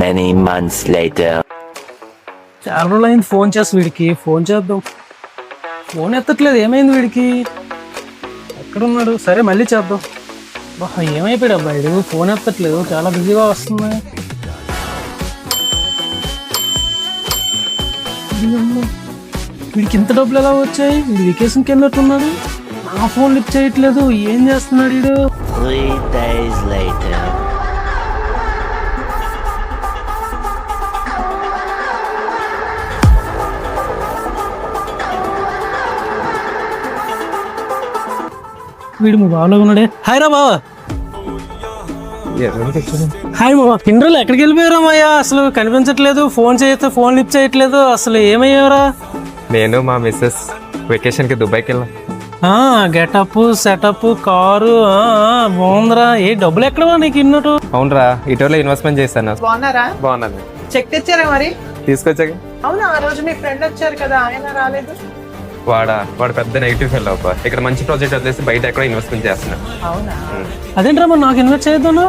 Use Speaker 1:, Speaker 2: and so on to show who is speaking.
Speaker 1: Many months later.
Speaker 2: చాలా రోజులు అయింది ఫోన్ చేసి వీడికి ఫోన్ చేద్దాం. ఫోన్ ఎత్తట్లేదు, ఏమైంది వీడికి? ఎక్కడున్నాడు? సరే మళ్ళీ చేద్దాం. బా ఏమైపోయాడు అబ్బాయి, ఫోన్ ఎత్తట్లేదు, చాలా బిజీగా వస్తుంది. వీడికి ఇంత డబ్బులు ఎలా వచ్చాయి? వీడు వెకేషన్కి వెళ్ళినట్టున్నాడు, నా ఫోన్ లిఫ్ట్ చేయట్లేదు, ఏం చేస్తున్నాడు వీడు?
Speaker 1: 3 days later.
Speaker 2: వీడు మా బావలో ఉన్నాడే. హాయ్ రా బావా. హాయ్ మావా. ఇన్ని రోజులు ఎక్కడికి వెళ్ళిపోయారా మాయా? అసలు కనిపించట్లేదు, ఫోన్ చేస్తే ఫోన్ లిఫ్ట్ చేయట్లేదు, అసలు ఏమయ్యారా?
Speaker 3: నేను మా మిస్సెస్ వెకేషన్కి దుబాయ్కి వెళ్ళాం.
Speaker 2: గెటప్ సెటప్ కారు బాగుందిరా. ఏ డబ్బులు ఎక్కడవా నీకు ఇన్నట్టు?
Speaker 3: అవునరా, ఇటీవల ఇన్వెస్ట్మెంట్ చేశాను.
Speaker 4: బాగున్నారా?
Speaker 3: బాగున్నాను.
Speaker 4: చెక్ తెచ్చారా మరి?
Speaker 3: తీసుకొచ్చాక
Speaker 4: అవునా, ఆ రోజు మీ ఫ్రెండ్ వచ్చారు కదా, ఆయన రాలేదు.
Speaker 3: వాడు పెద్ద నెగిటివ్ ఫెల్ అవ్వ. ఇక్కడ మంచి ప్రాజెక్ట్ వదిలేసి బయట ఎక్కడ ఇన్వెస్ట్మెంట్ చేస్తున్నాను.
Speaker 4: అవునా?
Speaker 2: అదేంట్రా మరి నాకు ఇన్వెస్ట్ చేయొద్దాను.